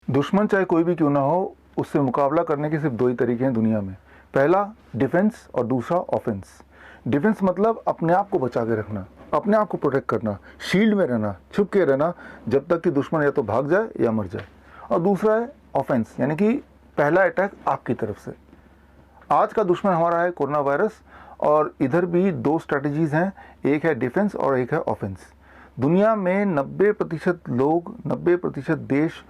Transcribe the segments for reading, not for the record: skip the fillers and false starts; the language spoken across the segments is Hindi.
दुश्मन चाहे कोई भी क्यों ना हो, उससे मुकाबला करने के सिर्फ दो ही तरीके हैं दुनिया में। पहला डिफेंस और दूसरा ऑफेंस। डिफेंस मतलब अपने आप को बचा के रखना, अपने आप को प्रोटेक्ट करना, शील्ड में रहना, छुप के रहना जब तक कि दुश्मन या तो भाग जाए या मर जाए। और दूसरा है ऑफेंस, यानी कि पहला अटैक आपकी तरफ से। आज का दुश्मन हमारा है कोरोना वायरस, और इधर भी दो स्ट्रैटेजीज हैं, एक है डिफेंस और एक है ऑफेंस। दुनिया में 90% लोग, 90% देश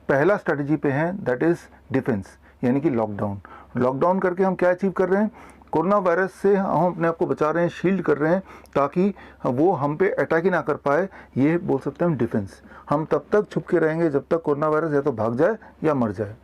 पहला स्ट्रैटेजी पे हैं, दैट इज़ डिफेंस, यानी कि लॉकडाउन। लॉकडाउन करके हम क्या अचीव कर रहे हैं? कोरोना वायरस से हम अपने आप को बचा रहे हैं, शील्ड कर रहे हैं, ताकि वो हम पे अटैक ही ना कर पाए। ये बोल सकते हैं हम डिफेंस। हम तब तक छुप के रहेंगे जब तक कोरोना वायरस या तो भाग जाए या मर जाए।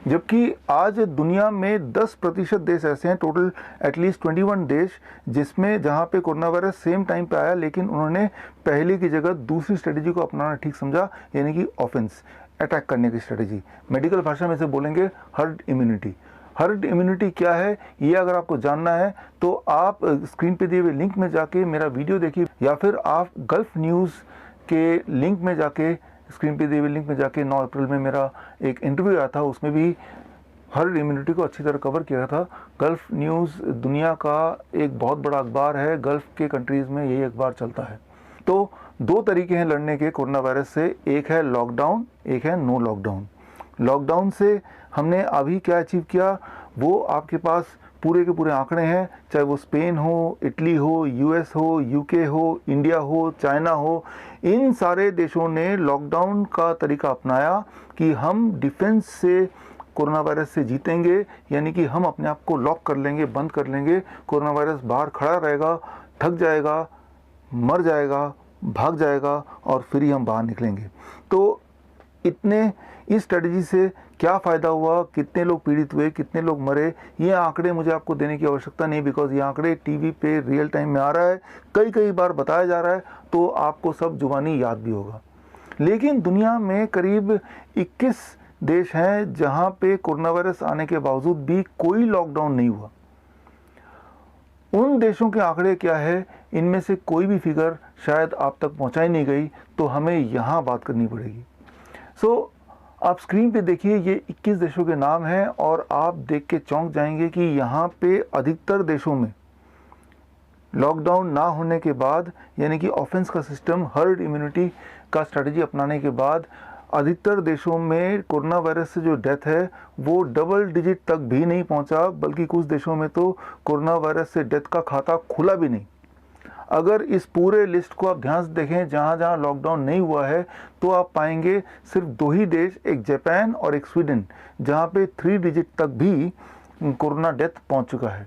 जबकि आज दुनिया में 10% देश ऐसे हैं, टोटल एटलीस्ट 21 देश, जिसमें जहाँ पे कोरोना वायरस सेम टाइम पे आया, लेकिन उन्होंने पहले की जगह दूसरी स्ट्रेटेजी को अपनाना ठीक समझा, यानी कि ऑफेंस, अटैक करने की स्ट्रेटेजी। मेडिकल भाषा में इसे बोलेंगे हर्ड इम्यूनिटी। हर्ड इम्यूनिटी क्या है, ये अगर आपको जानना है तो आप स्क्रीन पे दिए हुए लिंक में जाके मेरा वीडियो देखिए, या फिर आप गल्फ न्यूज़ के लिंक में जाके, स्क्रीन पे दिए हुए लिंक में जाके 9 अप्रैल में मेरा एक इंटरव्यू आया था, उसमें भी हर्ड इम्यूनिटी को अच्छी तरह कवर किया था। गल्फ न्यूज़ दुनिया का एक बहुत बड़ा अखबार है, गल्फ के कंट्रीज़ में यही अखबार चलता है। तो दो तरीके हैं लड़ने के कोरोना वायरस से, एक है लॉकडाउन, एक है नो लॉकडाउन। लॉकडाउन से हमने अभी क्या अचीव किया, वो आपके पास पूरे के पूरे आंकड़े हैं, चाहे वो स्पेन हो, इटली हो, यूएस हो, यूके हो, इंडिया हो, चाइना हो। इन सारे देशों ने लॉकडाउन का तरीका अपनाया कि हम डिफेंस से कोरोना वायरस से जीतेंगे, यानी कि हम अपने आप को लॉक कर लेंगे, बंद कर लेंगे। कोरोना वायरस बाहर खड़ा रहेगा, थक जाएगा, मर जाएगा, भाग जाएगा, और फिर ही हम बाहर निकलेंगे। तो इस स्ट्रेटजी से क्या फ़ायदा हुआ, कितने लोग पीड़ित हुए, कितने लोग मरे, ये आंकड़े मुझे आपको देने की आवश्यकता नहीं, बिकॉज ये आंकड़े टीवी पे रियल टाइम में आ रहा है, कई बार बताया जा रहा है, तो आपको सब जुबानी याद भी होगा। लेकिन दुनिया में करीब 21 देश हैं जहां पे कोरोना वायरस आने के बावजूद भी कोई लॉकडाउन नहीं हुआ। उन देशों के आंकड़े क्या है, इनमें से कोई भी फिगर शायद आप तक पहुंचाई नहीं गई, तो हमें यहाँ बात करनी पड़ेगी। सो आप स्क्रीन पे देखिए, ये 21 देशों के नाम हैं, और आप देख के चौंक जाएंगे कि यहाँ पे अधिकतर देशों में लॉकडाउन ना होने के बाद, यानी कि ऑफेंस का सिस्टम, हर्ड इम्यूनिटी का स्ट्रैटेजी अपनाने के बाद, अधिकतर देशों में कोरोना वायरस से जो डेथ है वो डबल डिजिट तक भी नहीं पहुंचा, बल्कि कुछ देशों में तो कोरोना वायरस से डेथ का खाता खुला भी नहीं। अगर इस पूरे लिस्ट को आप ध्यान से देखें, जहाँ जहाँ लॉकडाउन नहीं हुआ है, तो आप पाएंगे सिर्फ दो ही देश, एक जापान और एक स्वीडन, जहाँ पे 3 डिजिट तक भी कोरोना डेथ पहुँच चुका है।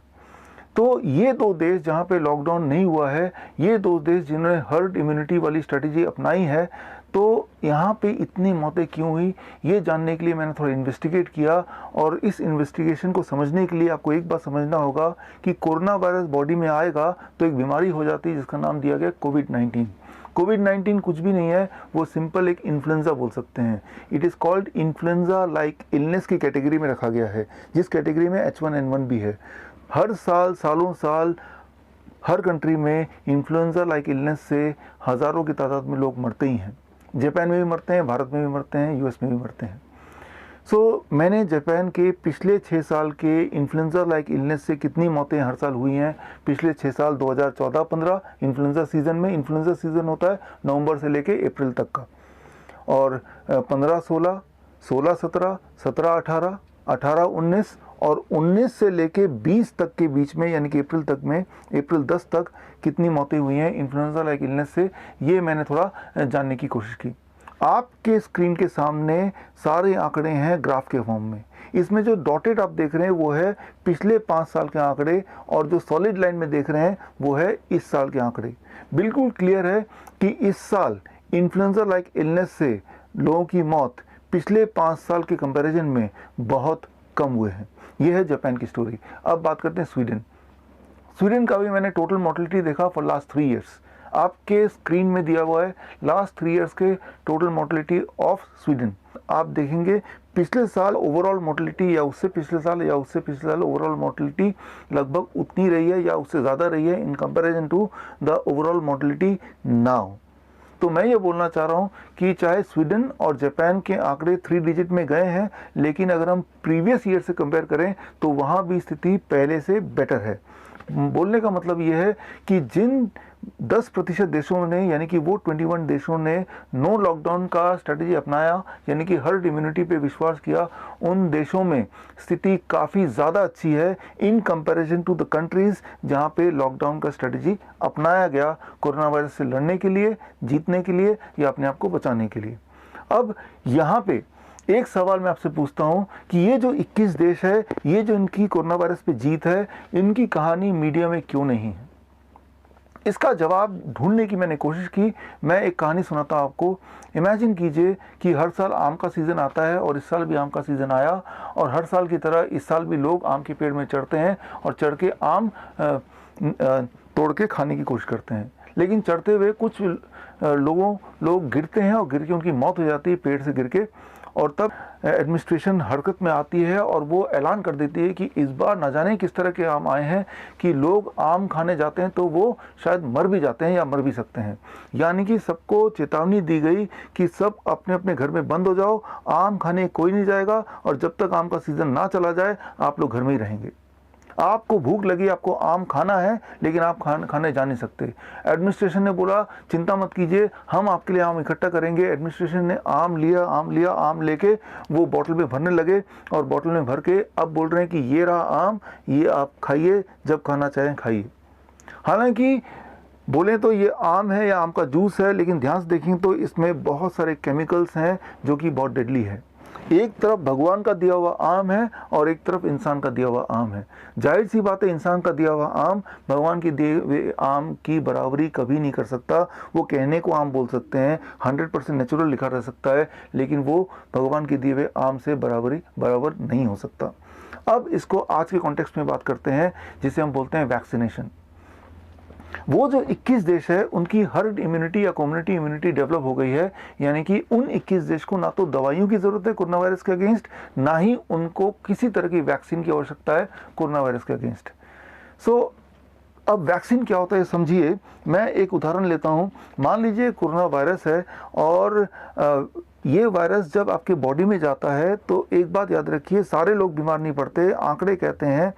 तो ये दो देश जहाँ पे लॉकडाउन नहीं हुआ है, ये दो देश जिन्होंने हर्ड इम्यूनिटी वाली स्ट्रेटेजी अपनाई है, तो यहाँ पे इतनी मौतें क्यों हुई, ये जानने के लिए मैंने थोड़ा इन्वेस्टिगेट किया। और इस इन्वेस्टिगेशन को समझने के लिए आपको एक बात समझना होगा कि कोरोना वायरस बॉडी में आएगा तो एक बीमारी हो जाती है जिसका नाम दिया गया कोविड-19। कोविड-19 कुछ भी नहीं है, वो सिंपल एक इन्फ्लुएंजा बोल सकते हैं। It is called influenza like illness की कैटेगरी में रखा गया है, जिस कैटेगरी में H1N1 भी है। हर साल, सालों साल, हर कंट्री में इन्फ्लुएंजा लाइक इलनेस से हज़ारों की तादाद में लोग मरते ही हैं। जापान में भी मरते हैं, भारत में भी मरते हैं, यूएस में भी मरते हैं। सो मैंने जापान के पिछले 6 साल के इन्फ्लुएंजा लाइक इलनेस से कितनी मौतें हर साल हुई हैं, पिछले 6 साल 2014-15 इन्फ्लुएंजा सीज़न में, इन्फ्लुएंजा सीज़न होता है नवंबर से लेके अप्रैल तक का, और 15-16, 16-17, 17-18, 18-19 और 19 से लेके 20 तक के बीच में, यानी कि अप्रैल तक में, अप्रैल 10 तक कितनी मौतें हुई हैं इन्फ्लुएंजा लाइक इलनेस से, ये मैंने थोड़ा जानने की कोशिश की। आपके स्क्रीन के सामने सारे आंकड़े हैं ग्राफ के फॉर्म में। इसमें जो डॉटेड आप देख रहे हैं वो है पिछले 5 साल के आंकड़े, और जो सॉलिड लाइन में देख रहे हैं वो है इस साल के आंकड़े। बिल्कुल क्लियर है कि इस साल इन्फ्लुएंजा लाइक इलनेस से लोगों की मौत पिछले 5 साल के कंपैरिजन में बहुत कम हुए हैं। यह है जापान की स्टोरी। अब बात करते हैं स्वीडन। स्वीडन का भी मैंने टोटल मोर्टेलिटी देखा फॉर लास्ट 3 ईयर्स। आपके स्क्रीन में दिया हुआ है लास्ट 3 ईयर्स के टोटल मोर्टेलिटी ऑफ स्वीडन। आप देखेंगे पिछले साल ओवरऑल मोर्टेलिटी, या उससे पिछले साल या उससे पिछले साल ओवरऑल मोर्टेलिटी लगभग उतनी रही है या उससे ज़्यादा रही है in comparison to the overall mortality now. तो मैं ये बोलना चाह रहा हूँ कि चाहे स्वीडन और जापान के आंकड़े 3 डिजिट में गए हैं, लेकिन अगर हम प्रीवियस ईयर से कंपेयर करें तो वहाँ भी स्थिति पहले से बेटर है। बोलने का मतलब ये है कि जिन 10% देशों ने, यानी कि वो 21 देशों ने नो लॉकडाउन का स्ट्रेटजी अपनाया, यानी कि हर्ड इम्यूनिटी पे विश्वास किया, उन देशों में स्थिति काफ़ी ज़्यादा अच्छी है in comparison to the countries जहाँ पे लॉकडाउन का स्ट्रेटजी अपनाया गया कोरोना वायरस से लड़ने के लिए, जीतने के लिए या अपने आप को बचाने के लिए। अब यहाँ पे एक सवाल मैं आपसे पूछता हूँ कि ये जो 21 देश है, ये जो इनकी कोरोना वायरस पे जीत है, इनकी कहानी मीडिया में क्यों नहीं है? इसका जवाब ढूंढने की मैंने कोशिश की। मैं एक कहानी सुनाता हूँ आपको। इमेजिन कीजिए कि हर साल आम का सीज़न आता है और इस साल भी आम का सीज़न आया, और हर साल की तरह इस साल भी लोग आम के पेड़ में चढ़ते हैं और चढ़ के आम तोड़ के खाने की कोशिश करते हैं। लेकिन चढ़ते हुए कुछ लोग गिरते हैं और गिर के उनकी मौत हो जाती है पेड़ से गिर के, और तब एडमिनिस्ट्रेशन हरकत में आती है और वो ऐलान कर देती है कि इस बार न जाने किस तरह के आम आए हैं कि लोग आम खाने जाते हैं तो वो शायद मर भी जाते हैं या मर भी सकते हैं। यानी कि सबको चेतावनी दी गई कि सब अपने अपने घर में बंद हो जाओ, आम खाने कोई नहीं जाएगा, और जब तक आम का सीज़न ना चला जाए आप लोग घर में ही रहेंगे। आपको भूख लगी, आपको आम खाना है, लेकिन आप खाने जा नहीं सकते। एडमिनिस्ट्रेशन ने बोला चिंता मत कीजिए, हम आपके लिए आम इकट्ठा करेंगे। एडमिनिस्ट्रेशन ने आम लिया, आम लेके वो बोतल में भरने लगे, और बोतल में भर के अब बोल रहे हैं कि ये रहा आम, ये आप खाइए, जब खाना चाहें खाइए। हालांकि बोले तो ये आम है या आम का जूस है, लेकिन ध्यान से देखें तो इसमें बहुत सारे केमिकल्स हैं जो कि बहुत डेडली है। एक तरफ भगवान का दिया हुआ आम है और एक तरफ इंसान का दिया हुआ आम है। जाहिर सी बात है इंसान का दिया हुआ आम भगवान के दिए हुए आम की बराबरी कभी नहीं कर सकता। वो कहने को आम बोल सकते हैं, 100% नेचुरल लिखा रह सकता है, लेकिन वो भगवान के दिए हुए आम से बराबर नहीं हो सकता। अब इसको आज के कॉन्टेक्स्ट में बात करते हैं, जिसे हम बोलते हैं वैक्सीनेशन। वो जो 21 देश है उनकी हर्ड इम्यूनिटी या कम्युनिटी इम्यूनिटी डेवलप हो गई है, यानी कि उन 21 देश को ना तो दवाइयों की ज़रूरत है कोरोना वायरस के अगेंस्ट, ना ही उनको किसी तरह की वैक्सीन की आवश्यकता है कोरोना वायरस के अगेंस्ट। अब वैक्सीन क्या होता है समझिए। मैं एक उदाहरण लेता हूँ। मान लीजिए कोरोना वायरस है, और ये वायरस जब आपके बॉडी में जाता है तो एक बात याद रखिए, सारे लोग बीमार नहीं पड़ते। आंकड़े कहते हैं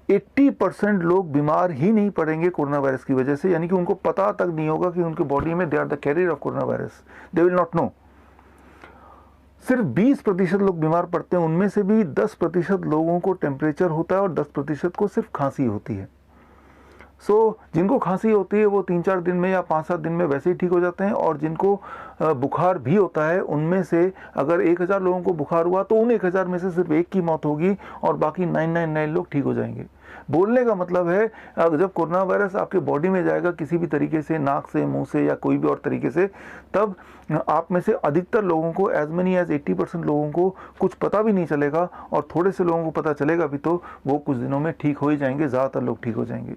80% लोग बीमार ही नहीं पड़ेंगे कोरोना वायरस की वजह से, यानी कि उनको पता तक नहीं होगा कि उनके बॉडी में they are the carrier of corona virus, they will not know. सिर्फ 20% लोग बीमार पड़ते हैं, उनमें से भी 10% लोगों को टेम्परेचर होता है और 10% को सिर्फ खांसी होती है। जिनको खांसी होती है वो 3-4 दिन में या 5-7 दिन में वैसे ही ठीक हो जाते हैं, और जिनको बुखार भी होता है उनमें से अगर 1000 लोगों को बुखार हुआ तो उन 1000 में से सिर्फ एक की मौत होगी और बाकी 999 लोग ठीक हो जाएंगे। बोलने का मतलब है जब कोरोना वायरस आपके बॉडी में जाएगा किसी भी तरीके से, नाक से, मुंह से या कोई भी और तरीके से, तब आप में से अधिकतर लोगों को, एज मेनी एज 80% लोगों को कुछ पता भी नहीं चलेगा, और थोड़े से लोगों को पता चलेगा भी तो वो कुछ दिनों में ठीक हो ही जाएंगे, ज़्यादातर लोग ठीक हो जाएंगे।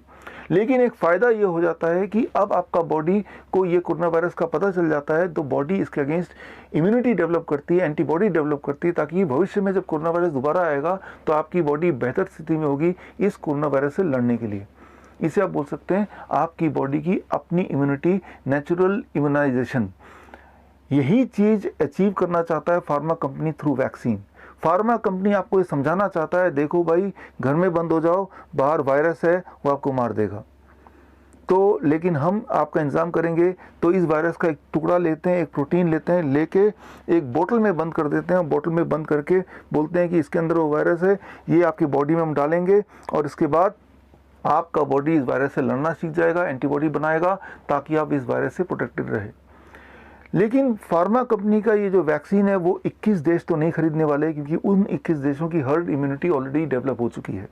लेकिन एक फ़ायदा ये हो जाता है कि अब आपका बॉडी को ये कोरोना वायरस का पता चल जाता है, तो बॉडी इसके अगेंस्ट इम्यूनिटी डेवलप करती है, एंटीबॉडी डेवलप करती है, ताकि भविष्य में जब कोरोना वायरस दोबारा आएगा तो आपकी बॉडी बेहतर स्थिति में होगी इस कोरोना वायरस से लड़ने के लिए। इसे आप बोल सकते हैं आपकी बॉडी की अपनी इम्यूनिटी, नेचुरल इम्यूनाइजेशन। यही चीज़ अचीव करना चाहता है pharma company through vaccine. Pharma company आपको ये समझाना चाहता है, देखो भाई घर में बंद हो जाओ, बाहर वायरस है वो आपको मार देगा। लेकिन हम आपका इंतज़ाम करेंगे, तो इस वायरस का एक टुकड़ा लेते हैं, एक प्रोटीन लेते हैं, लेके एक बोतल में बंद कर देते हैं, बोतल में बंद करके बोलते हैं कि इसके अंदर वो वायरस है, ये आपकी बॉडी में हम डालेंगे, और इसके बाद आपका बॉडी इस वायरस से लड़ना सीख जाएगा, एंटीबॉडी बनाएगा, ताकि आप इस वायरस से प्रोटेक्टेड रहे। लेकिन फार्मा कंपनी का ये जो वैक्सीन है वो 21 देश तो नहीं खरीदने वाले, क्योंकि उन 21 देशों की हर्ड इम्यूनिटी ऑलरेडी डेवलप हो चुकी है,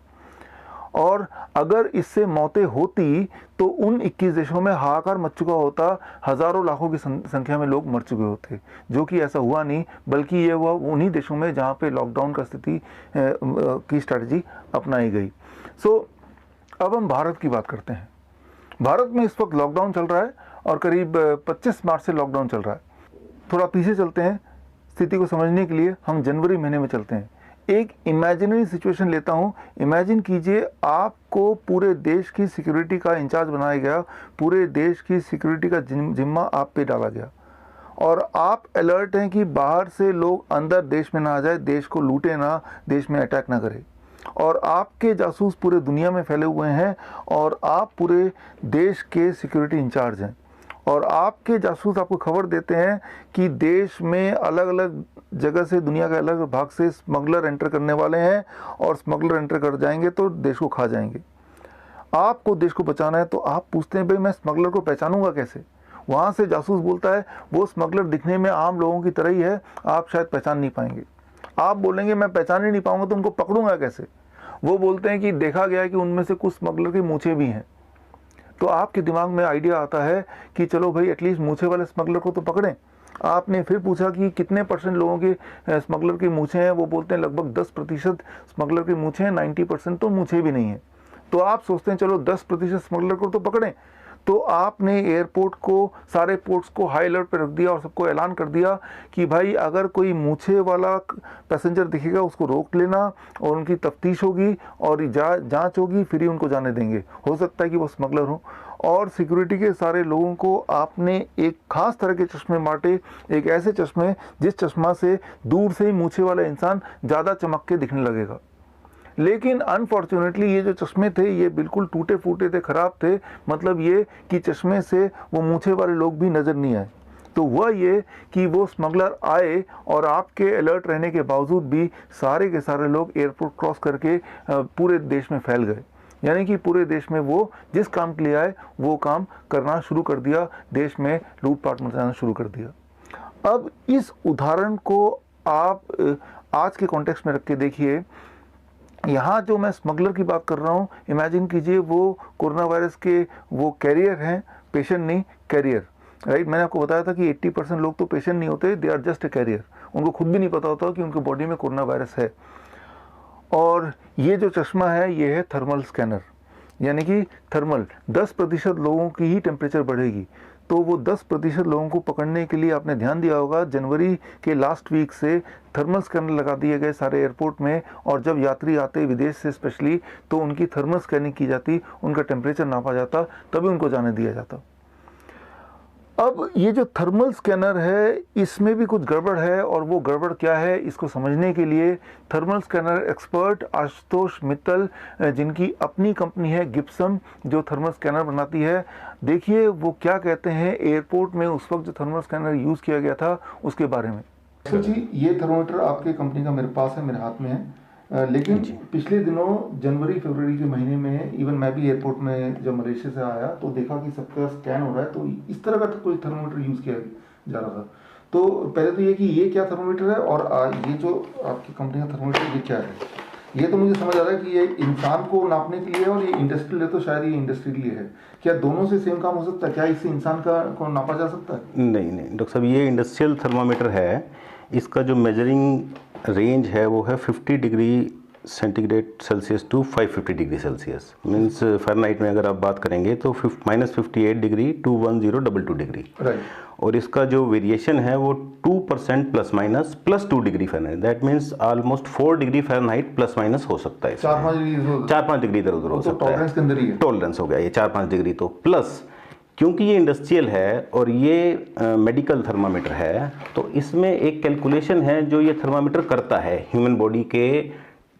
और अगर इससे मौतें होती तो उन 21 देशों में हाहाकार मच चुका होता, हज़ारों लाखों की संख्या में लोग मर चुके होते, जो कि ऐसा हुआ नहीं, बल्कि ये हुआ उन्हीं देशों में जहाँ पे लॉकडाउन का स्थिति की स्ट्रैटेजी अपनाई गई। अब हम भारत की बात करते हैं। भारत में इस वक्त लॉकडाउन चल रहा है और करीब 25 मार्च से लॉकडाउन चल रहा है। थोड़ा पीछे चलते हैं स्थिति को समझने के लिए, हम जनवरी महीने में चलते हैं। एक इमेजिनरी सिचुएशन लेता हूँ। इमेजिन कीजिए आपको पूरे देश की सिक्योरिटी का इंचार्ज बनाया गया, पूरे देश की सिक्योरिटी का जिम्मा आप पे डाला गया और आप अलर्ट हैं कि बाहर से लोग अंदर देश में ना आ जाए, देश को लूटे ना, देश में अटैक ना करे। और आपके जासूस पूरे दुनिया में फैले हुए हैं और आप पूरे देश के सिक्योरिटी इंचार्ज हैं और आपके जासूस आपको खबर देते हैं कि देश में अलग अलग जगह से, दुनिया के अलग भाग से स्मगलर एंटर करने वाले हैं और स्मगलर एंटर कर जाएंगे तो देश को खा जाएंगे। आपको देश को बचाना है तो आप पूछते हैं भाई मैं स्मगलर को पहचानूंगा कैसे? वहाँ से जासूस बोलता है वो स्मगलर दिखने में आम लोगों की तरह ही है, आप शायद पहचान नहीं पाएंगे। आप बोलेंगे मैं पहचान ही नहीं पाऊंगा तो उनको पकड़ूंगा कैसे? वो बोलते हैं कि देखा गया है कि उनमें से कुछ स्मगलर की मूछें भी हैं। तो आपके दिमाग में आइडिया आता है कि चलो भाई एटलीस्ट मूछे वाले स्मगलर को तो पकड़ें। आपने फिर पूछा कि कितने % लोगों के स्मगलर की मूछें हैं? वो बोलते हैं लगभग 10% स्मगलर की मूछें हैं, 90% तो मूछें भी नहीं है। तो आप सोचते हैं चलो 10% स्मगलर को तो पकड़ें। तो आपने एयरपोर्ट को, सारे पोर्ट्स को हाई अलर्ट पर रख दिया और सबको ऐलान कर दिया कि भाई अगर कोई मूछे वाला पैसेंजर दिखेगा उसको रोक लेना और उनकी तफ्तीश होगी और जांच होगी, फिर ही उनको जाने देंगे। हो सकता है कि वो स्मगलर हो। और सिक्योरिटी के सारे लोगों को आपने एक खास तरह के चश्मे बांटे, एक ऐसे चश्मे जिस चश्मा से दूर से ही मूछे वाला इंसान ज़्यादा चमक के दिखने लगेगा। लेकिन अनफॉर्चुनेटली ये जो चश्मे थे ये बिल्कुल टूटे फूटे थे, ख़राब थे। मतलब ये कि चश्मे से वो मूछे वाले लोग भी नज़र नहीं आए। तो वह ये कि वो स्मगलर आए और आपके अलर्ट रहने के बावजूद भी सारे के सारे लोग एयरपोर्ट क्रॉस करके पूरे देश में फैल गए। यानी कि पूरे देश में वो जिस काम के लिए आए वो काम करना शुरू कर दिया, देश में लूटपाट मचाना शुरू कर दिया। अब इस उदाहरण को आप आज के कॉन्टेक्स्ट में रख के देखिए। यहाँ जो मैं स्मगलर की बात कर रहा हूँ, इमेजिन कीजिए वो कोरोना वायरस के वो कैरियर हैं, पेशेंट नहीं, कैरियर, राइट। मैंने आपको बताया था कि 80% लोग तो पेशेंट नहीं होते, they are just a carrier. उनको खुद भी नहीं पता होता कि उनके बॉडी में कोरोना वायरस है। और ये जो चश्मा है ये है थर्मल स्कैनर, यानी कि थर्मल 10% लोगों की ही टेम्परेचर बढ़ेगी। तो वो 10% लोगों को पकड़ने के लिए आपने ध्यान दिया होगा, जनवरी के लास्ट वीक से थर्मल स्कैनर लगा दिए गए सारे एयरपोर्ट में। और जब यात्री आते विदेश से स्पेशली, तो उनकी थर्मल स्कैनिंग की जाती, उनका टेम्परेचर नापा जाता, तभी उनको जाने दिया जाता। अब ये जो थर्मल स्कैनर है इसमें भी कुछ गड़बड़ है, और वो गड़बड़ क्या है इसको समझने के लिए thermal scanner expert Ashutosh Mittal, जिनकी अपनी कंपनी है गिप्सम जो थर्मल स्कैनर बनाती है, देखिए वो क्या कहते हैं एयरपोर्ट में उस वक्त जो थर्मल स्कैनर यूज़ किया गया था उसके बारे में। तो जी ये थर्मोमीटर आपके कंपनी का मेरे पास है, मेरे हाथ में है। लेकिन पिछले दिनों जनवरी फरवरी के महीने में इवन मैं भी एयरपोर्ट में जब मलेशिया से आया तो देखा कि सबका स्कैन हो रहा है, तो इस तरह का कोई थर्मोमीटर यूज़ किया जा रहा था। तो पहले तो ये कि ये क्या थर्मोमीटर है और ये जो आपकी कंपनी का थर्मोमीटर ये क्या है, ये तो मुझे समझ आ रहा है कि ये इंसान को नापने के लिए और ये इंडस्ट्रियल है, तो शायद ये इंडस्ट्री के लिए है। क्या दोनों से सेम काम हो सकता है? क्या इससे इंसान को नापा जा सकता है? नहीं डॉक्टर साहब, ये इंडस्ट्रियल थर्मामीटर है। इसका जो मेजरिंग रेंज है वो है 50 degree centigrade Celsius to 550 degree Celsius. Means Fahrenheit में अगर आप बात करेंगे तो -58 डिग्री टू 1022 डिग्री। राइट। और इसका जो वेरिएशन है वो 2% +-+2 degree Fahrenheit. That means almost 4 degree Fahrenheit +- हो सकता है। 4-5 डिग्री इधर उधर हो सकता है। टॉलरेंस के अंदर ही है। टॉलरेंस हो गया ये 4-5 डिग्री। तो प्लस क्योंकि ये इंडस्ट्रियल है और ये मेडिकल थर्मामीटर है, तो इसमें एक कैलकुलेशन है जो ये थर्मामीटर करता है ह्यूमन बॉडी के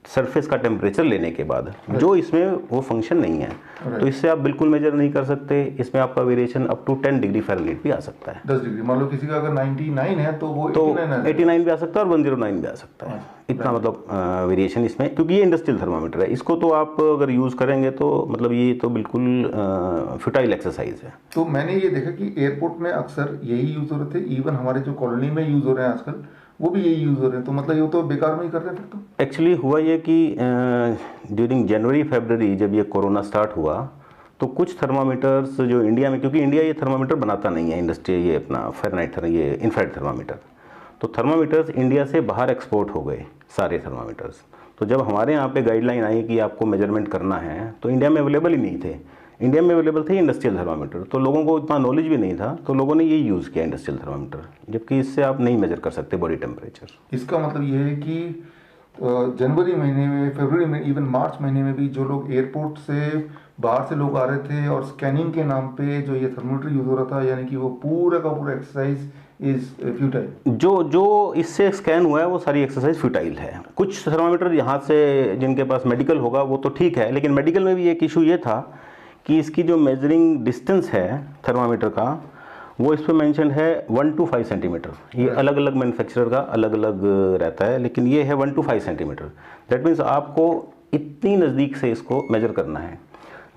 सरफेस का टेम्परेचर लेने के बाद, जो इसमें वो फंक्शन नहीं है। तो इससे आप बिल्कुल मेजर नहीं कर सकते। इसमें आपका variation up to 10 degree Fahrenheit भी आ सकता है। 10 डिग्री, मान लो किसी का अगर 99 है तो वो 89 भी आ सकता है और 109 भी आ सकता है। इतना मतलब वेरिएशन इसमें, क्योंकि ये इंडस्ट्रियल थर्मामीटर है। इसको तो आप अगर यूज़ करेंगे तो मतलब ये तो बिल्कुल फुटाइल एक्सरसाइज है। तो मैंने ये देखा कि एयरपोर्ट में अक्सर यही यूज़ हो रहे थे, इवन हमारे जो कॉलोनी में यूज़ हो रहे हैं आजकल वो भी यही यूज़ हो रहे हैं। तो मतलब ये तो बेकार में ही कर रहे हैं फिर तो। एक्चुअली हुआ ये कि ड्यूरिंग जनवरी फरवरी जब ये कोरोना स्टार्ट हुआ तो कुछ थर्मामीटर्स जो इंडिया में, क्योंकि इंडिया ये थर्मामीटर बनाता नहीं है, इंडस्ट्री ये अपना फ़ारेनहाइट ये इंफ्रारेड थर्मामीटर, तो थर्मामीटर्स इंडिया से बाहर एक्सपोर्ट हो गए सारे थर्मामीटर्स। तो जब हमारे यहाँ पे गाइडलाइन आई कि आपको मेजरमेंट करना है तो इंडिया में अवेलेबल ही नहीं थे। इंडिया में अवेलेबल थे इंडस्ट्रियल थर्मामीटर, तो लोगों को इतना नॉलेज भी नहीं था, तो लोगों ने ये यूज़ किया इंडस्ट्रियल थर्मामीटर, जबकि इससे आप नहीं मेजर कर सकते बॉडी टेम्परेचर। इसका मतलब ये है कि जनवरी महीने में, फरवरी में, इवन मार्च महीने में भी जो लोग एयरपोर्ट से बाहर से लोग आ रहे थे और स्कैनिंग के नाम पे जो ये थर्मोमीटर यूज हो रहा था, यानी कि वो पूरा का पूरा एक्सरसाइज इज फ्यूटाइल। जो इससे स्कैन हुआ है वो सारी एक्सरसाइज फ्यूटाइल है। कुछ थर्मामीटर यहाँ से जिनके पास मेडिकल होगा वो तो ठीक है, लेकिन मेडिकल में भी एक इशू ये था कि इसकी जो मेजरिंग डिस्टेंस है थर्मामीटर का, वो इस पर मैंशन है 1 to 5 सेंटीमीटर। ये अलग अलग मैन्युफैक्चरर का अलग अलग रहता है, लेकिन ये है 1 to 5 सेंटीमीटर। दैट मीन्स आपको इतनी नज़दीक से इसको मेजर करना है।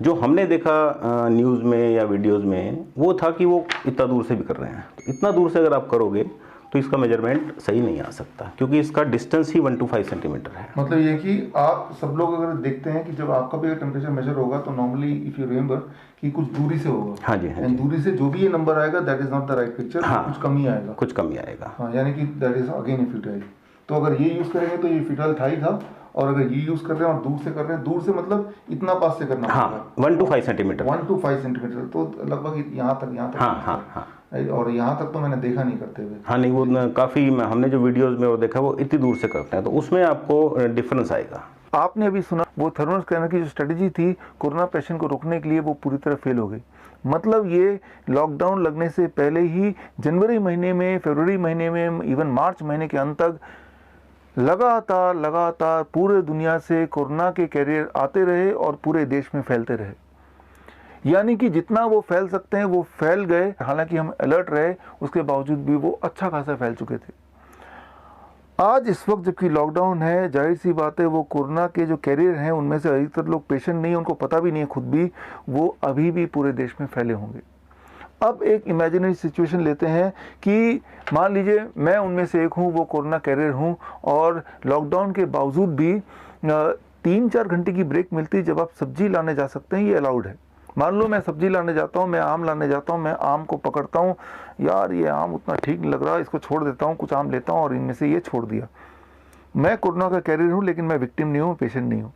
जो हमने देखा न्यूज़ में या वीडियोज़ में वो था कि वो इतना दूर से भी कर रहे हैं। तो इतना दूर से अगर आप करोगे तो इसका मेजरमेंट सही नहीं आ सकता, क्योंकि इसका डिस्टेंस ही 1 to 5 सेंटीमीटर है। मतलब ये कि आप सब लोग अगर देखते हैं कि जब आपका भी टेम्परेचर मेजर होगा तो नॉर्मली इफ यू रिमेंबर कि कुछ दूरी से होगा। हाँ जी, हाँ जी। दूरी से जो भी ये नंबर आएगा that is not the right picture. हाँ, कुछ कम ही आएगा, कुछ कम ही आएगा। हाँ, यानी कि दैट इज अगेन फ्यूटाइल। तो अगर ये यूज करेंगे तो ये फ्यूटाइल था ही था, और अगर ये यूज कर रहे हैं और दूर से कर रहे हैं, दूर से मतलब इतना पास से करना, हाँ, 1 to 5 सेंटीमीटर। 1 to 5 सेंटीमीटर, तो लगभग यहाँ तक। हाँ हाँ हाँ। और यहाँ तक तो मैंने देखा नहीं करते हुए। हाँ, नहीं, वो काफ़ी हमने जो वीडियोज़ में वो देखा वो इतनी दूर से करते हैं, तो उसमें आपको डिफरेंस आएगा। आपने अभी सुना वो थर्मल स्कैनर की जो स्ट्रेटजी थी कोरोना पेशेंट को रोकने के लिए, वो पूरी तरह फेल हो गई। मतलब ये लॉकडाउन लगने से पहले ही जनवरी महीने में, फरवरी महीने में, इवन मार्च महीने के अंत तक लगातार पूरे दुनिया से कोरोना के कैरियर आते रहे और पूरे देश में फैलते रहे। यानी कि जितना वो फैल सकते हैं वो फैल गए। हालांकि हम अलर्ट रहे, उसके बावजूद भी वो अच्छा खासा फैल चुके थे। आज इस वक्त जबकि लॉकडाउन है, जाहिर सी बात है वो कोरोना के जो कैरियर हैं उनमें से अधिकतर लोग पेशेंट नहीं, उनको पता भी नहीं है खुद भी, वो अभी भी पूरे देश में फैले होंगे। अब एक इमेजिनरी सिचुएशन लेते हैं कि मान लीजिए मैं उनमें से एक हूँ, वो कोरोना कैरियर हूँ, और लॉकडाउन के बावजूद भी 3-4 घंटे की ब्रेक मिलती है जब आप सब्जी लाने जा सकते हैं, ये अलाउड है। मान लो मैं सब्जी लाने जाता हूँ, मैं आम लाने जाता हूँ, मैं आम को पकड़ता हूँ, यार ये आम उतना ठीक नहीं लग रहा, इसको छोड़ देता हूँ, कुछ आम लेता हूँ और इनमें से ये छोड़ दिया। मैं कोरोना का कैरियर हूँ, लेकिन मैं विक्टिम नहीं हूँ, पेशेंट नहीं हूँ।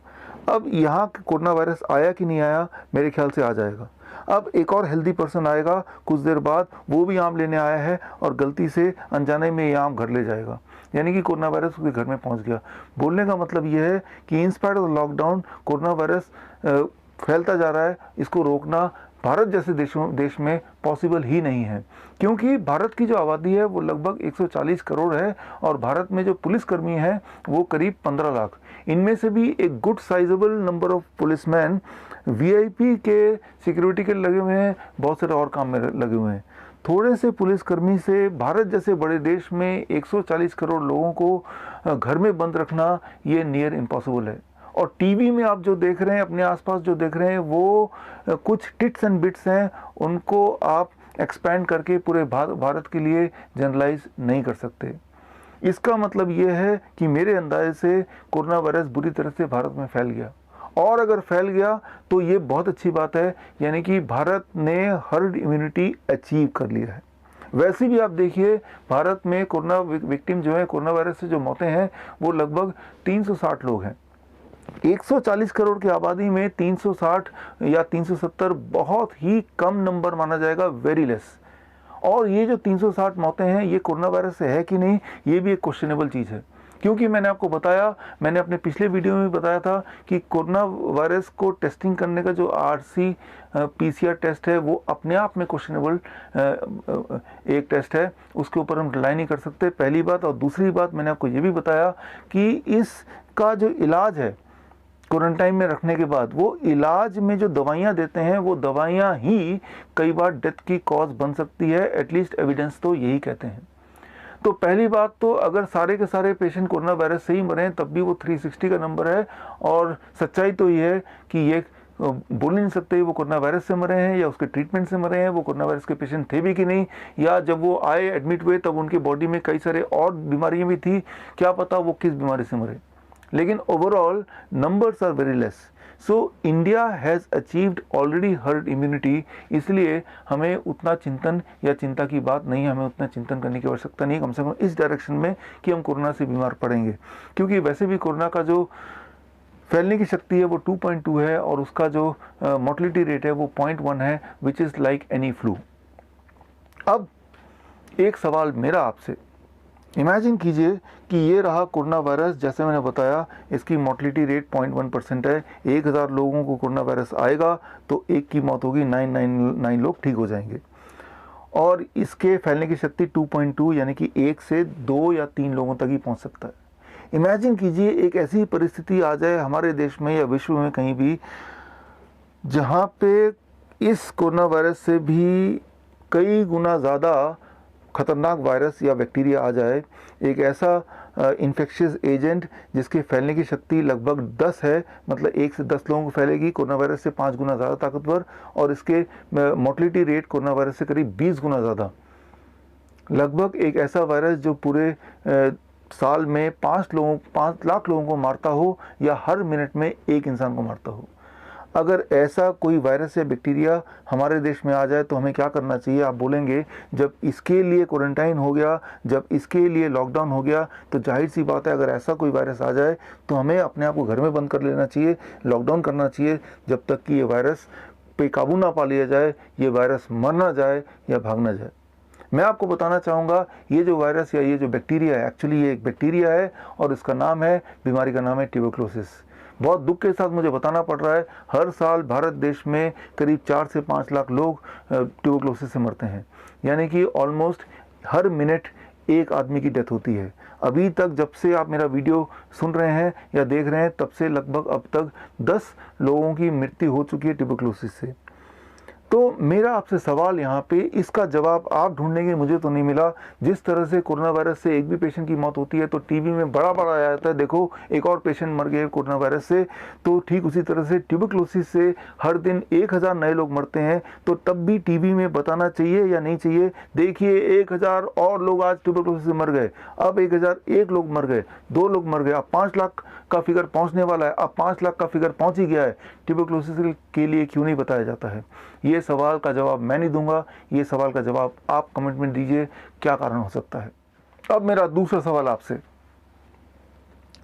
अब यहाँ कोरोना वायरस आया कि नहीं आया, मेरे ख्याल से आ जाएगा। अब एक और हेल्दी पर्सन आएगा कुछ देर बाद, वो भी आम लेने आया है और गलती से अनजाने में ये आम घर ले जाएगा, यानी कि कोरोना वायरस उसके घर में पहुंच गया। बोलने का मतलब ये है कि in spite of lockdown corona virus फैलता जा रहा है। इसको रोकना भारत जैसे देश में पॉसिबल ही नहीं है, क्योंकि भारत की जो आबादी है वो लगभग 140 करोड़ है और भारत में जो पुलिसकर्मी हैं वो करीब 15 लाख। इनमें से भी एक good sizable number of policeman VIP के सिक्योरिटी के लगे हुए हैं, बहुत सारे और काम में लगे हुए हैं। थोड़े से पुलिसकर्मी से भारत जैसे बड़े देश में 140 करोड़ लोगों को घर में बंद रखना ये नियर इम्पॉसिबल है। और टीवी में आप जो देख रहे हैं, अपने आसपास जो देख रहे हैं, वो कुछ टिट्स एंड बिट्स हैं, उनको आप एक्सपैंड करके पूरे भारत के लिए जनरलाइज नहीं कर सकते। इसका मतलब ये है कि मेरे अंदाजे से कोरोना वायरस बुरी तरह से भारत में फैल गया, और अगर फैल गया तो ये बहुत अच्छी बात है, यानी कि भारत ने हर्ड इम्यूनिटी अचीव कर लिया है। वैसे भी आप देखिए भारत में कोरोना विक्टिम जो है, कोरोना वायरस से जो मौतें हैं वो लगभग 360 लोग हैं। 140 करोड़ की आबादी में 360 या 370 बहुत ही कम नंबर माना जाएगा, वेरी लेस। और ये जो 360 मौतें हैं ये कोरोना वायरस से है कि नहीं, ये भी एक क्वेश्चनेबल चीज़ है, क्योंकि मैंने आपको बताया, मैंने अपने पिछले वीडियो में बताया था कि कोरोना वायरस को टेस्टिंग करने का जो RC PCR टेस्ट है वो अपने आप में क्वेश्चनेबल एक टेस्ट है, उसके ऊपर हम रिलाई नहीं कर सकते, पहली बात। और दूसरी बात मैंने आपको ये भी बताया कि इसका जो इलाज है क्वारंटाइन में रखने के बाद, वो इलाज में जो दवाइयाँ देते हैं वो दवाइयाँ ही कई बार डेथ की कॉज बन सकती है, एटलीस्ट एविडेंस तो यही कहते हैं। तो पहली बात तो अगर सारे के सारे पेशेंट कोरोना वायरस से ही मरे तब भी वो 360 का नंबर है, और सच्चाई तो ये है कि ये बोल नहीं सकते वो कोरोना वायरस से मरे हैं या उसके ट्रीटमेंट से मरे हैं, वो कोरोना वायरस के पेशेंट थे भी कि नहीं, या जब वो आए एडमिट हुए तब उनकी बॉडी में कई सारे और बीमारियां भी थी, क्या पता वो किस बीमारी से मरे। लेकिन overall numbers are very less. So India has achieved already herd immunity, इसलिए हमें उतना चिंतन या चिंता की बात नहीं है, हमें उतना चिंतन करने की आवश्यकता नहीं, कम से कम इस डायरेक्शन में कि हम कोरोना से बीमार पड़ेंगे, क्योंकि वैसे भी कोरोना का जो फैलने की शक्ति है वो 2.2 है और उसका जो मोर्टलिटी रेट है वो 0.1 है, which is like any flu. अब एक सवाल मेरा आपसे इमेजिन कीजिए कि ये रहा कोरोना वायरस। जैसे मैंने बताया, इसकी मोर्टलिटी रेट 0.1% है। 1000 लोगों को कोरोना वायरस आएगा तो एक की मौत होगी, 999 लोग ठीक हो जाएंगे। और इसके फैलने की शक्ति 2.2 यानी कि 1 से 2 या 3 लोगों तक ही पहुंच सकता है। इमेजिन कीजिए एक ऐसी परिस्थिति आ जाए हमारे देश में या विश्व में कहीं भी, जहां पे इस कोरोना वायरस से भी कई गुना ज़्यादा खतरनाक वायरस या बैक्टीरिया आ जाए। एक ऐसा इन्फेक्शियस एजेंट जिसके फैलने की शक्ति लगभग 10 है, मतलब 1 से 10 लोगों को फैलेगी, कोरोना वायरस से 5 गुना ज़्यादा ताकतवर, और इसके मोर्टलिटी रेट कोरोना वायरस से करीब 20 गुना ज़्यादा। लगभग एक ऐसा वायरस जो पूरे साल में 5 लाख लोगों को मारता हो या हर मिनट में एक इंसान को मारता हो। अगर ऐसा कोई वायरस या बैक्टीरिया हमारे देश में आ जाए तो हमें क्या करना चाहिए? आप बोलेंगे, जब इसके लिए क्वारंटाइन हो गया, जब इसके लिए लॉकडाउन हो गया, तो जाहिर सी बात है अगर ऐसा कोई वायरस आ जाए तो हमें अपने आप को घर में बंद कर लेना चाहिए, लॉकडाउन करना चाहिए, जब तक कि ये वायरस पे काबू ना पा लिया जाए, ये वायरस मर ना जाए या भाग ना जाए। मैं आपको बताना चाहूँगा, ये जो वायरस या ये जो बैक्टीरिया है, एक्चुअली ये एक बैक्टीरिया है और इसका नाम है, बीमारी का नाम है ट्यूबरक्लोसिस। बहुत दुख के साथ मुझे बताना पड़ रहा है, हर साल भारत देश में करीब 4 से 5 लाख लोग ट्यूबरक्लोसिस से मरते हैं, यानी कि ऑलमोस्ट हर मिनट एक आदमी की डेथ होती है। अभी तक जब से आप मेरा वीडियो सुन रहे हैं या देख रहे हैं, तब से लगभग अब तक 10 लोगों की मृत्यु हो चुकी है ट्यूबरक्लोसिस से। तो मेरा आपसे सवाल यहाँ पे, इसका जवाब आप ढूंढेंगे, मुझे तो नहीं मिला। जिस तरह से कोरोना वायरस से एक भी पेशेंट की मौत होती है तो टीवी में बड़ा बड़ा आया जाता है, देखो एक और पेशेंट मर गए कोरोना वायरस से, तो ठीक उसी तरह से ट्यूबरक्लोसिस से हर दिन 1000 नए लोग मरते हैं, तो तब भी टीवी में बताना चाहिए या नहीं चाहिए? देखिए 1000 और लोग आज ट्यूबरक्लोसिस से मर गए, अब 1001 लोग मर गए, 2 लोग मर गए, अब 5 लाख का फिगर पहुंचने वाला है, अब 5 लाख का फिगर पहुंच ही गया है। ट्यूबरक्लोसिस के लिए क्यों नहीं बताया जाता है? ये सवाल का जवाब मैं नहीं दूंगा, ये सवाल का जवाब आप कमेंट में दीजिए, क्या कारण हो सकता है। अब मेरा दूसरा सवाल आपसे,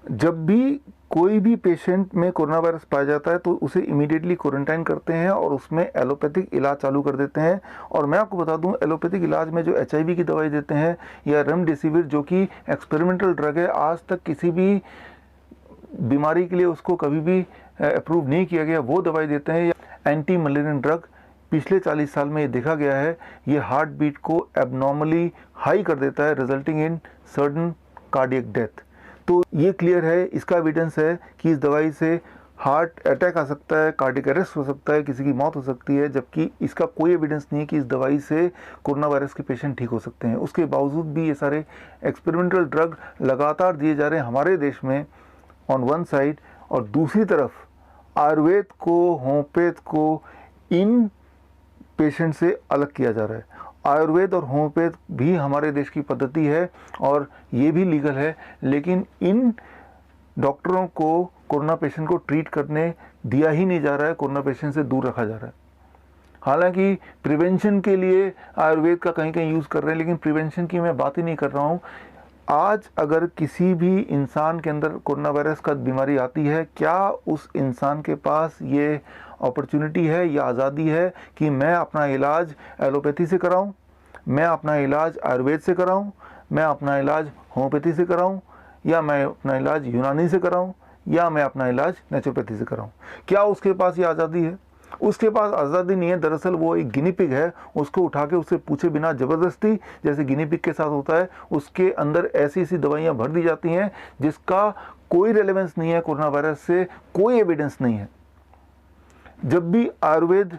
जब भी कोई भी पेशेंट में कोरोना वायरस पाया जाता है तो उसे इमीडिएटली क्वारंटाइन करते हैं और उसमें एलोपैथिक इलाज चालू कर देते हैं। और मैं आपको बता दूं, एलोपैथिक इलाज में जो HIV की दवाई देते हैं या रेमडेसिविर, जो कि एक्सपेरिमेंटल ड्रग है, आज तक किसी भी बीमारी के लिए उसको कभी भी अप्रूव नहीं किया गया, वो दवाई देते हैं। या एंटी मलेरियन ड्रग, पिछले 40 साल में ये देखा गया है, ये हार्ट बीट को एबनॉर्मली हाई कर देता है, resulting in sudden cardiac death. तो ये क्लियर है, इसका एविडेंस है कि इस दवाई से हार्ट अटैक आ सकता है, कार्डियक अरेस्ट हो सकता है, किसी की मौत हो सकती है, जबकि इसका कोई एविडेंस नहीं है कि इस दवाई से कोरोना वायरस के पेशेंट ठीक हो सकते हैं। उसके बावजूद भी ये सारे एक्सपेरिमेंटल ड्रग लगातार दिए जा रहे हैं हमारे देश में ऑन वन साइड, और दूसरी तरफ आयुर्वेद को, होम्योपैथ को इन पेशेंट से अलग किया जा रहा है। आयुर्वेद और होम्योपैथ भी हमारे देश की पद्धति है और ये भी लीगल है, लेकिन इन डॉक्टरों को कोरोना पेशेंट को ट्रीट करने दिया ही नहीं जा रहा है, कोरोना पेशेंट से दूर रखा जा रहा है। हालांकि प्रिवेंशन के लिए आयुर्वेद का कहीं कहीं यूज़ कर रहे हैं, लेकिन प्रिवेंशन की मैं बात ही नहीं कर रहा हूँ। आज अगर किसी भी इंसान के अंदर कोरोना वायरस का बीमारी आती है, क्या उस इंसान के पास ये अपॉर्चुनिटी है या आज़ादी है कि मैं अपना इलाज एलोपैथी से कराऊं, मैं अपना इलाज आयुर्वेद से कराऊं, मैं अपना इलाज होम्योपैथी से कराऊं, या मैं अपना इलाज यूनानी से कराऊं, या मैं अपना इलाज नेचुरोपैथी से कराऊं? क्या उसके पास ये आज़ादी है? उसके पास आज़ादी नहीं है। दरअसल वो एक गिनी पिग है, उसको उठा के उससे पूछे बिना ज़बरदस्ती, जैसे गिनी पिग के साथ होता है, उसके अंदर ऐसी ऐसी दवाइयाँ भर दी जाती हैं जिसका कोई रेलेवेंस नहीं है कोरोना वायरस से, कोई एविडेंस नहीं है। जब भी आयुर्वेद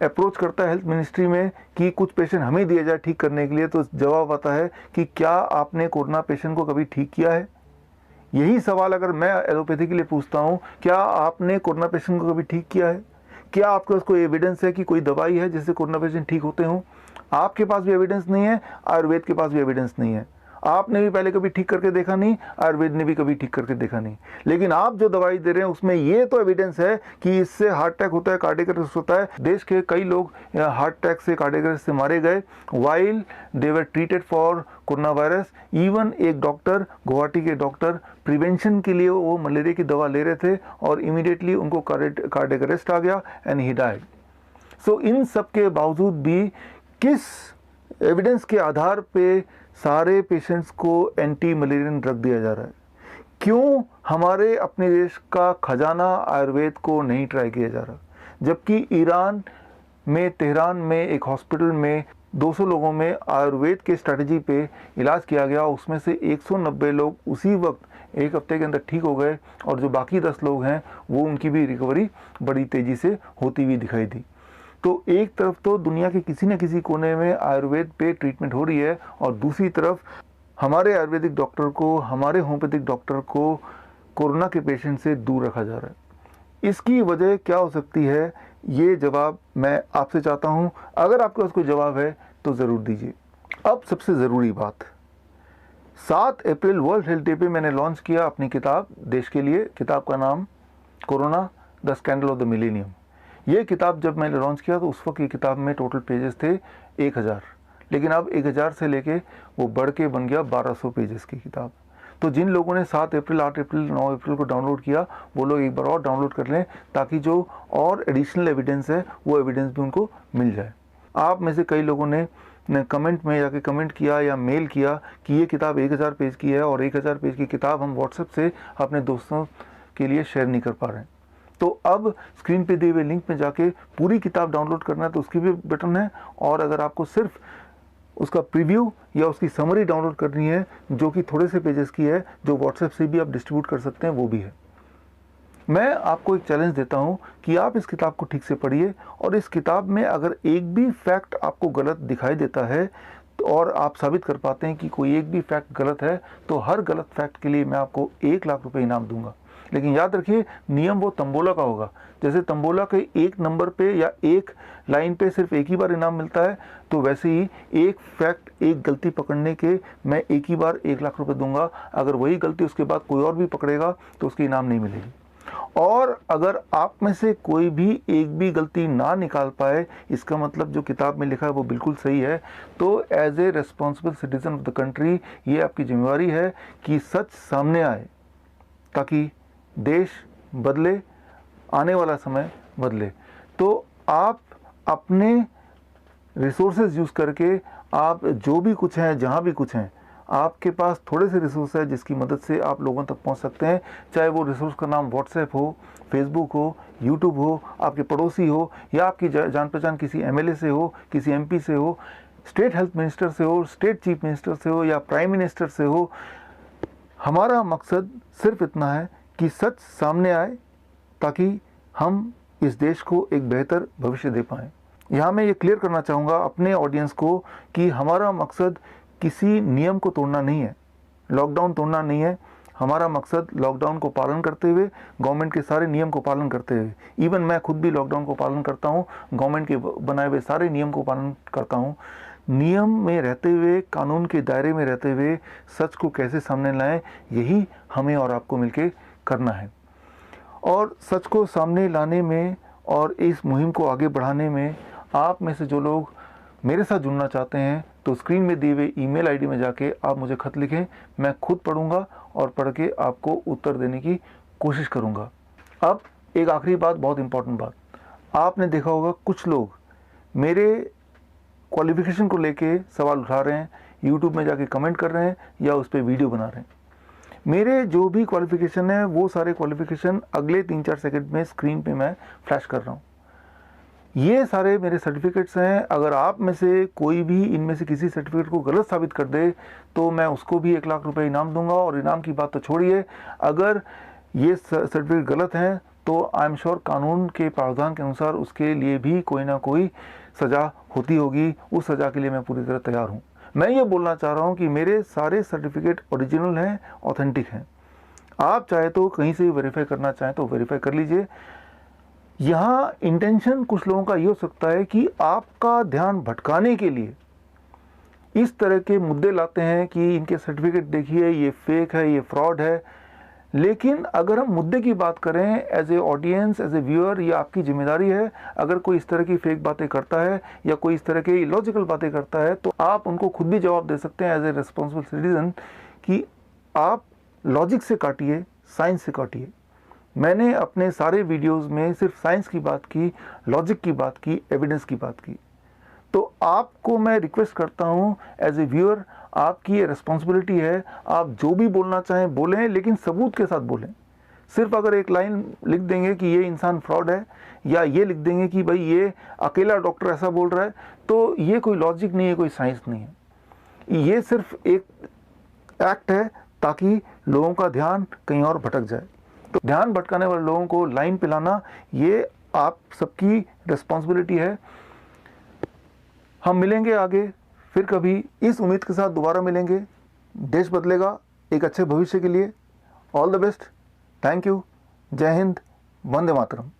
अप्रोच करता है हेल्थ मिनिस्ट्री में कि कुछ पेशेंट हमें दिया जाए ठीक करने के लिए, तो जवाब आता है कि क्या आपने कोरोना पेशेंट को कभी ठीक किया है? यही सवाल अगर मैं एलोपैथी के लिए पूछता हूँ, क्या आपने कोरोना पेशेंट को कभी ठीक किया है? क्या आपके पास कोई एविडेंस है कि कोई दवाई है जिससे कोरोना पेशेंट ठीक होते हों? आपके पास भी एविडेंस नहीं है, आयुर्वेद के पास भी एविडेंस नहीं है। आपने भी पहले कभी ठीक करके देखा नहीं, आयुर्वेद ने भी कभी ठीक करके देखा नहीं। लेकिन आप जो दवाई दे रहे हैं उसमें ये तो एविडेंस है कि इससे हार्ट अटैक होता है, कार्डियक अरेस्ट होता है। देश के कई लोग हार्ट अटैक से, कार्डियक अरेस्ट से मारे गए while they were treated for corona virus. Even एक डॉक्टर, गुवाहाटी के डॉक्टर, प्रिवेंशन के लिए वो मलेरिया की दवा ले रहे थे और इमीडिएटली उनको कार्डियक अरेस्ट आ गया एंड ही डाइड। सो इन सब के बावजूद भी किस एविडेंस के आधार पे सारे पेशेंट्स को एंटी मलेरियन ड्रग दिया जा रहा है? क्यों हमारे अपने देश का खजाना आयुर्वेद को नहीं ट्राई किया जा रहा? जबकि ईरान में तेहरान में एक हॉस्पिटल में 200 लोगों में आयुर्वेद के स्ट्रैटेजी पे इलाज किया गया, उसमें से 190 लोग उसी वक्त एक हफ्ते के अंदर ठीक हो गए, और जो बाकी 10 लोग हैं वो उनकी भी रिकवरी बड़ी तेज़ी से होती हुई दिखाई दी। तो एक तरफ तो दुनिया के किसी न किसी कोने में आयुर्वेद पे ट्रीटमेंट हो रही है, और दूसरी तरफ हमारे आयुर्वेदिक डॉक्टर को, हमारे होम्योपैथिक डॉक्टर को कोरोना के पेशेंट से दूर रखा जा रहा है। इसकी वजह क्या हो सकती है, ये जवाब मैं आपसे चाहता हूँ। अगर आपके पास कोई जवाब है तो ज़रूर दीजिए। अब सबसे ज़रूरी बात, 7 अप्रैल वर्ल्ड हेल्थ डे पे मैंने लॉन्च किया अपनी किताब देश के लिए। किताब का नाम corona the scandal of the millennium. ये किताब जब मैंने लॉन्च किया तो उस वक्त ये किताब में टोटल पेजेस थे 1000, लेकिन अब 1000 से लेके वो बढ़ के बन गया 1200 पेजेस की किताब। तो जिन लोगों ने 7 अप्रैल, 8 अप्रैल, 9 अप्रैल को डाउनलोड किया, वो लोग एक बार और डाउनलोड कर लें, ताकि जो और एडिशनल एविडेंस है वो एविडेंस भी उनको मिल जाए। आप में से कई लोगों ने कमेंट में जाके कमेंट किया या मेल किया कि ये किताब 1000 पेज की है, और 1000 पेज की किताब हम व्हाट्सएप से अपने दोस्तों के लिए शेयर नहीं कर पा रहे हैं। तो अब स्क्रीन पे दिए हुए लिंक में जाके पूरी किताब डाउनलोड करना है तो उसकी भी बटन है, और अगर आपको सिर्फ उसका प्रीव्यू या उसकी समरी डाउनलोड करनी है जो कि थोड़े से पेजेस की है, जो व्हाट्सएप से भी आप डिस्ट्रीब्यूट कर सकते हैं, वो भी है। मैं आपको एक चैलेंज देता हूं कि आप इस किताब को ठीक से पढ़िए, और इस किताब में अगर एक भी फैक्ट आपको गलत दिखाई देता है और आप साबित कर पाते हैं कि कोई एक भी फैक्ट गलत है, तो हर गलत फैक्ट के लिए मैं आपको 1 लाख रुपए इनाम दूंगा। लेकिन याद रखिए, नियम वो तंबोला का होगा। जैसे तंबोला के एक नंबर पे या एक लाइन पे सिर्फ एक ही बार इनाम मिलता है, तो वैसे ही एक फैक्ट, एक गलती पकड़ने के मैं एक ही बार 1 लाख रुपए दूंगा। अगर वही गलती उसके बाद कोई और भी पकड़ेगा तो उसकी इनाम नहीं मिलेगी। और अगर आप में से कोई भी एक भी गलती ना निकाल पाए, इसका मतलब जो किताब में लिखा है वो बिल्कुल सही है। तो as a responsible citizen of the country, ये आपकी जिम्मेवारी है कि सच सामने आए, ताकि देश बदले, आने वाला समय बदले। तो आप अपने रिसोर्सेज यूज़ करके, आप जो भी कुछ हैं, जहाँ भी कुछ हैं, आपके पास थोड़े से रिसोर्स है जिसकी मदद से आप लोगों तक पहुंच सकते हैं। चाहे वो रिसोर्स का नाम व्हाट्सएप हो, फेसबुक हो, यूट्यूब हो, आपके पड़ोसी हो, या आपकी जान पहचान किसी एमएलए से हो, किसी एमपी से हो, स्टेट हेल्थ मिनिस्टर से हो, स्टेट चीफ मिनिस्टर से हो, या प्राइम मिनिस्टर से हो। हमारा मकसद सिर्फ इतना है कि सच सामने आए, ताकि हम इस देश को एक बेहतर भविष्य दे पाएँ। यहाँ मैं ये क्लियर करना चाहूँगा अपने ऑडियंस को कि हमारा मकसद किसी नियम को तोड़ना नहीं है, लॉकडाउन तोड़ना नहीं है। हमारा मकसद लॉकडाउन को पालन करते हुए, गवर्नमेंट के सारे नियम को पालन करते हुए, इवन मैं खुद भी लॉकडाउन को पालन करता हूँ, गवर्नमेंट के बनाए हुए सारे नियम को पालन करता हूँ। नियम में रहते हुए, कानून के दायरे में रहते हुए सच को कैसे सामने लाएं, यही हमें और आपको मिलके करना है। और सच को सामने लाने में और इस मुहिम को आगे बढ़ाने में आप में से जो लोग मेरे साथ जुड़ना चाहते हैं, तो स्क्रीन में दिए हुए ईमेल आईडी में जाके आप मुझे खत लिखें। मैं खुद पढ़ूंगा और पढ़ के आपको उत्तर देने की कोशिश करूंगा। अब एक आखिरी बात, बहुत इंपॉर्टेंट बात, आपने देखा होगा कुछ लोग मेरे क्वालिफिकेशन को लेके सवाल उठा रहे हैं, यूट्यूब में जाके कमेंट कर रहे हैं या उस पर वीडियो बना रहे हैं। मेरे जो भी क्वालिफिकेशन है वो सारे क्वालिफिकेशन अगले 3-4 सेकंड में स्क्रीन पे मैं फ्लैश कर रहा हूँ। ये सारे मेरे सर्टिफिकेट्स हैं। अगर आप में से कोई भी इनमें से किसी सर्टिफिकेट को गलत साबित कर दे तो मैं उसको भी 1 लाख रुपए इनाम दूंगा। और इनाम की बात तो छोड़िए, अगर ये सर्टिफिकेट गलत हैं तो आई एम श्योर कानून के प्रावधान के अनुसार उसके लिए भी कोई ना कोई सज़ा होती होगी। उस सज़ा के लिए मैं पूरी तरह तैयार हूँ। मैं ये बोलना चाह रहा हूँ कि मेरे सारे सर्टिफिकेट ओरिजिनल हैं, ऑथेंटिक हैं। आप चाहे तो कहीं से भी वेरीफाई करना चाहें तो वेरीफाई कर लीजिए। यहाँ इंटेंशन कुछ लोगों का ये हो सकता है कि आपका ध्यान भटकाने के लिए इस तरह के मुद्दे लाते हैं कि इनके सर्टिफिकेट देखिए, ये फेक है, ये फ्रॉड है। लेकिन अगर हम मुद्दे की बात करें, as a audience, as a viewer, ये आपकी जिम्मेदारी है। अगर कोई इस तरह की फेक बातें करता है या कोई इस तरह के इलॉजिकल बातें करता है तो आप उनको खुद भी जवाब दे सकते हैं एज ए रिस्पॉन्सिबल सिटीजन कि आप लॉजिक से काटिए, साइंस से काटिए। मैंने अपने सारे वीडियोस में सिर्फ साइंस की बात की, लॉजिक की बात की, एविडेंस की बात की। तो आपको मैं रिक्वेस्ट करता हूं एज ए व्यूअर, आपकी ये रिस्पॉन्सिबिलिटी है, आप जो भी बोलना चाहें बोलें, लेकिन सबूत के साथ बोलें। सिर्फ अगर एक लाइन लिख देंगे कि ये इंसान फ्रॉड है, या ये लिख देंगे कि भाई ये अकेला डॉक्टर ऐसा बोल रहा है, तो ये कोई लॉजिक नहीं है, कोई साइंस नहीं है। ये सिर्फ एक एक्ट है ताकि लोगों का ध्यान कहीं और भटक जाए। तो ध्यान भटकाने वाले लोगों को लाइन पे लाना, ये आप सबकी रिस्पॉन्सिबिलिटी है। हम मिलेंगे आगे फिर कभी, इस उम्मीद के साथ दोबारा मिलेंगे। देश बदलेगा एक अच्छे भविष्य के लिए। All the best. Thank you. जय हिंद। वंदे मातरम।